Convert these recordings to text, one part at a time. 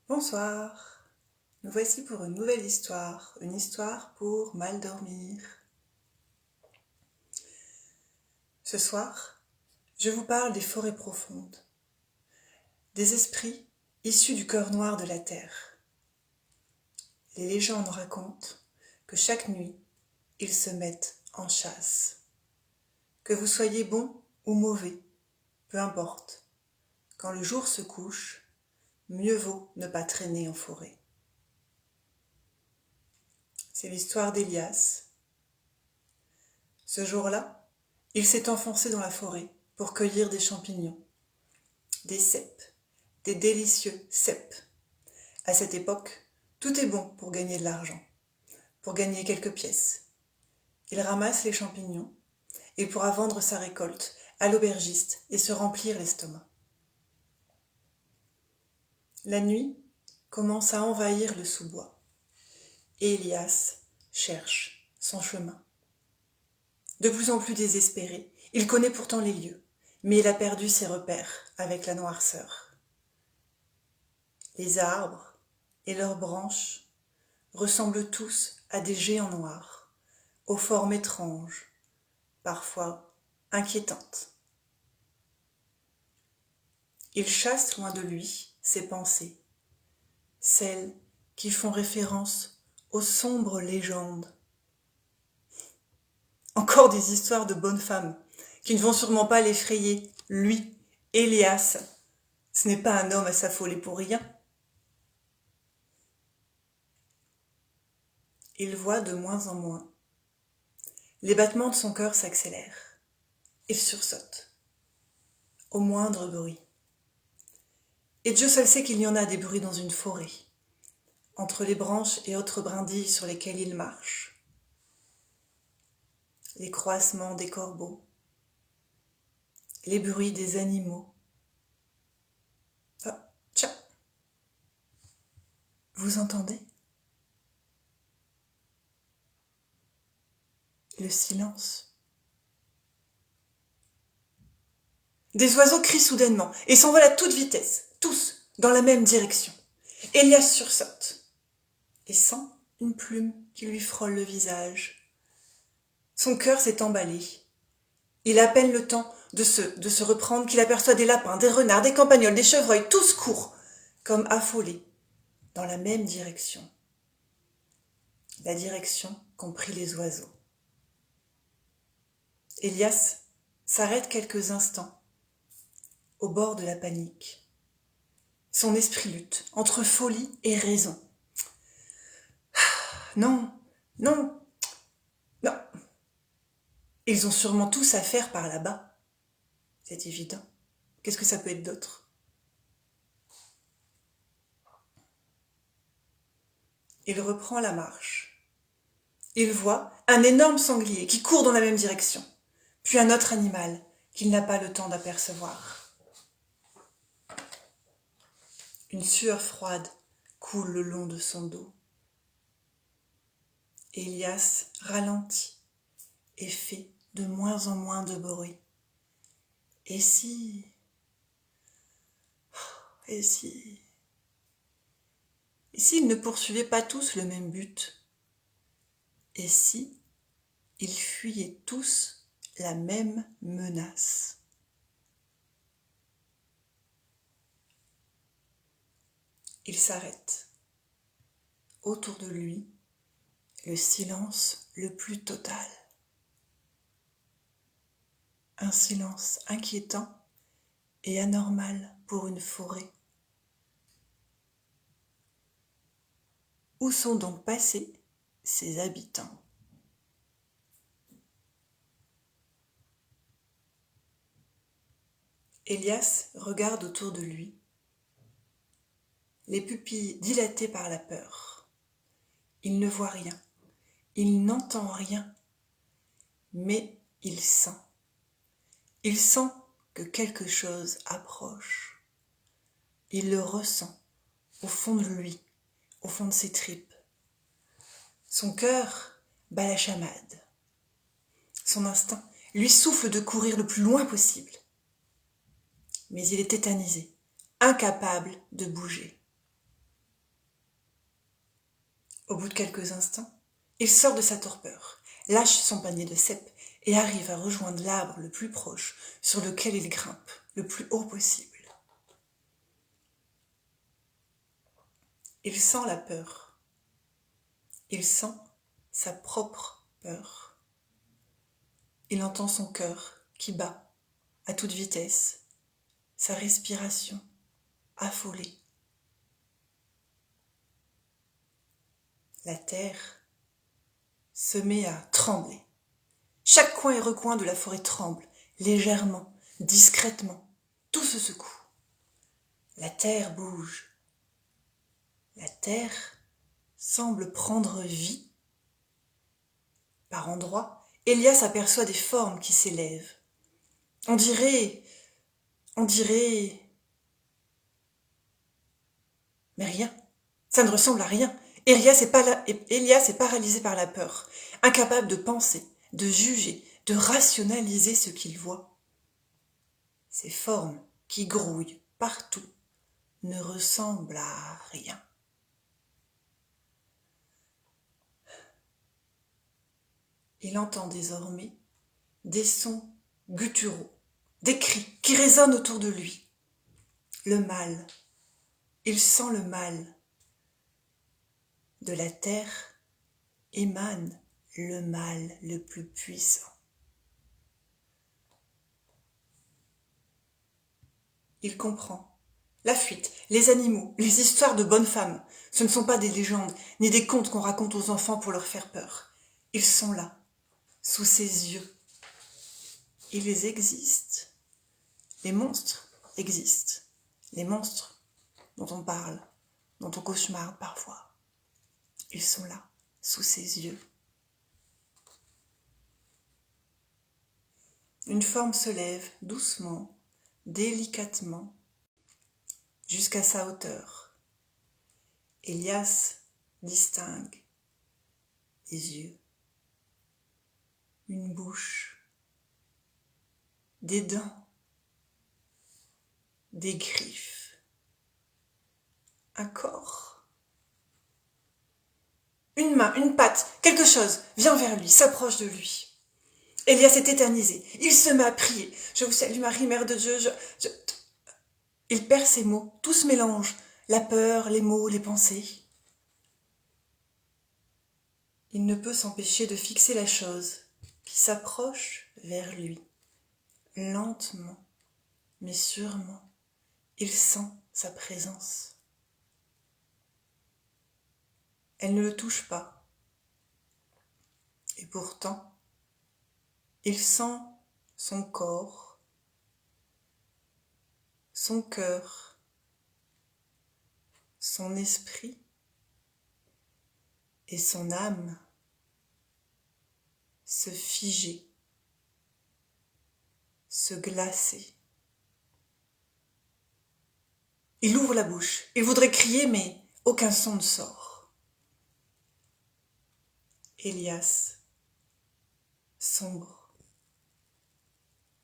Bonsoir, nous voici pour une nouvelle histoire, une histoire pour mal dormir. Ce soir, je vous parle des forêts profondes, des esprits issus du cœur noir de la terre. Les légendes racontent que chaque nuit, ils se mettent en chasse. Que vous soyez bon ou mauvais, peu importe, quand le jour se couche, mieux vaut ne pas traîner en forêt. C'est l'histoire d'Elias. Ce jour-là, il s'est enfoncé dans la forêt pour cueillir des champignons, des cèpes, des délicieux cèpes. À cette époque, tout est bon pour gagner de l'argent, pour gagner quelques pièces. Il ramasse les champignons et pourra vendre sa récolte à l'aubergiste et se remplir l'estomac. La nuit commence à envahir le sous-bois et Elias cherche son chemin. De plus en plus désespéré, il connaît pourtant les lieux, mais il a perdu ses repères avec la noirceur. Les arbres et leurs branches ressemblent tous à des géants noirs, aux formes étranges, parfois inquiétantes. Il chasse loin de lui ses pensées, celles qui font référence aux sombres légendes. Encore des histoires de bonnes femmes qui ne vont sûrement pas l'effrayer, lui, Elias. Ce n'est pas un homme à s'affoler pour rien. Il voit de moins en moins. Les battements de son cœur s'accélèrent. Il sursaute au moindre bruit. Et Dieu seul sait qu'il y en a des bruits dans une forêt, entre les branches et autres brindilles sur lesquelles il marche. Les croassements des corbeaux, les bruits des animaux. Ah, tiens, vous entendez? Le silence. Des oiseaux crient soudainement et s'envolent à toute vitesse, tous dans la même direction. Elias sursaute et sent une plume qui lui frôle le visage. Son cœur s'est emballé. Il a à peine le temps de se reprendre qu'il aperçoit des lapins, des renards, des campagnols, des chevreuils, tous courent, comme affolés, dans la même direction. La direction qu'ont pris les oiseaux. Elias s'arrête quelques instants, au bord de la panique. Son esprit lutte entre folie et raison. Non, non, non. Ils ont sûrement tous affaire par là-bas. C'est évident. Qu'est-ce que ça peut être d'autre? Il reprend la marche. Il voit un énorme sanglier qui court dans la même direction, puis un autre animal qu'il n'a pas le temps d'apercevoir. Une sueur froide coule le long de son dos. Elias ralentit et fait de moins en moins de bruit. Et si... Et si... Et s'ils ne poursuivaient pas tous le même but? Et si ils fuyaient tous la même menace? Il s'arrête. Autour de lui, le silence le plus total. Un silence inquiétant et anormal pour une forêt. Où sont donc passés ses habitants? Elias regarde autour de lui, les pupilles dilatées par la peur. Il ne voit rien, il n'entend rien, mais il sent. Il sent que quelque chose approche. Il le ressent au fond de lui, au fond de ses tripes. Son cœur bat la chamade. Son instinct lui souffle de courir le plus loin possible. Mais il est tétanisé, incapable de bouger. Au bout de quelques instants, il sort de sa torpeur, lâche son panier de cèpes et arrive à rejoindre l'arbre le plus proche sur lequel il grimpe le plus haut possible. Il sent la peur. Il sent sa propre peur. Il entend son cœur qui bat à toute vitesse, sa respiration affolée. La terre se met à trembler. Chaque coin et recoin de la forêt tremble, légèrement, discrètement. Tout se secoue. La terre bouge. La terre semble prendre vie. Par endroits, Elias aperçoit des formes qui s'élèvent. On dirait... Mais rien. Ça ne ressemble à rien. Elias est paralysé par la peur, incapable de penser, de juger, de rationaliser ce qu'il voit. Ces formes qui grouillent partout ne ressemblent à rien. Il entend désormais des sons gutturaux, des cris qui résonnent autour de lui. Le mal, il sent le mal. De la terre émane le mal le plus puissant. Il comprend. La fuite, les animaux, les histoires de bonnes femmes, ce ne sont pas des légendes ni des contes qu'on raconte aux enfants pour leur faire peur. Ils sont là, sous ses yeux. Ils existent. Les monstres existent. Les monstres dont on parle, dont on cauchemarde parfois. Ils sont là, sous ses yeux. Une forme se lève doucement, délicatement, jusqu'à sa hauteur. Elias distingue des yeux, une bouche, des dents, des griffes, un corps, une main, une patte, quelque chose vient vers lui, s'approche de lui. Elias est tétanisé, il se met à prier. Je vous salue Marie, Mère de Dieu, Il perd ses mots, tout se mélange, la peur, les mots, les pensées. Il ne peut s'empêcher de fixer la chose qui s'approche vers lui. Lentement, mais sûrement, il sent sa présence. Elle ne le touche pas. Et pourtant, il sent son corps, son cœur, son esprit et son âme se figer, se glacer. Il ouvre la bouche, il voudrait crier, mais aucun son ne sort. Elias sombre.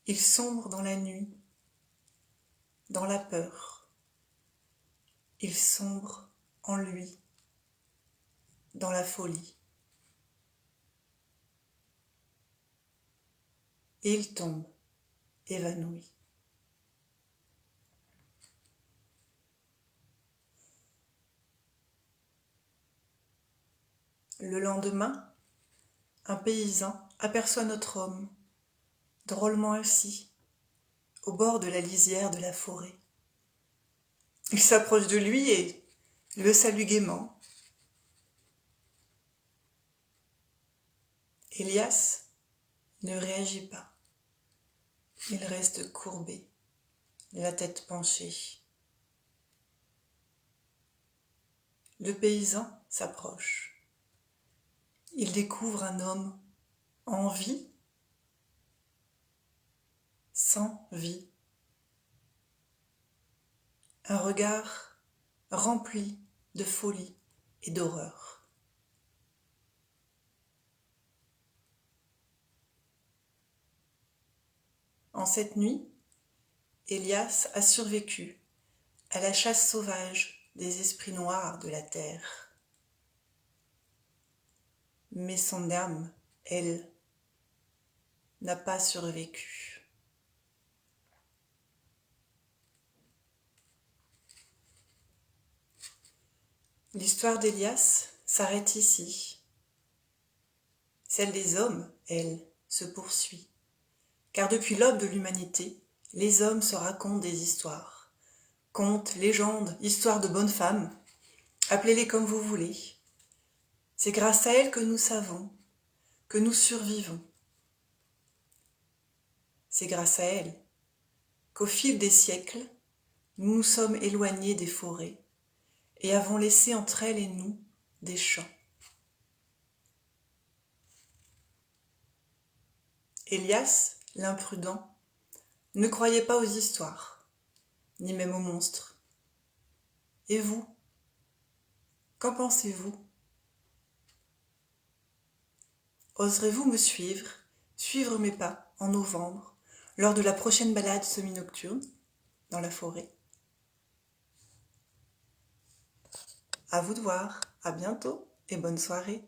Il sombre dans la nuit, dans la peur. Il sombre en lui, dans la folie. Et il tombe, évanoui. Le lendemain, un paysan aperçoit notre homme, drôlement assis, au bord de la lisière de la forêt. Il s'approche de lui et le salue gaiement. Elias ne réagit pas. Il reste courbé, la tête penchée. Le paysan s'approche. Il découvre un homme en vie, sans vie. Un regard rempli de folie et d'horreur. En cette nuit, Elias a survécu à la chasse sauvage des esprits noirs de la terre. mais son âme, elle, n'a pas survécu. L'histoire d'Élias s'arrête ici. Celle des hommes, elle, se poursuit. Car depuis l'aube de l'humanité, les hommes se racontent des histoires. Contes, légendes, histoires de bonnes femmes, appelez-les comme vous voulez. C'est grâce à elles que nous savons, que nous survivons. C'est grâce à elles qu'au fil des siècles, nous nous sommes éloignés des forêts et avons laissé entre elles et nous des champs. Élias, l'imprudent, ne croyait pas aux histoires, ni même aux monstres. Et vous, qu'en pensez-vous ? Oserez-vous me suivre mes pas en novembre, lors de la prochaine balade semi-nocturne dans la forêt ? À vous de voir, à bientôt et bonne soirée.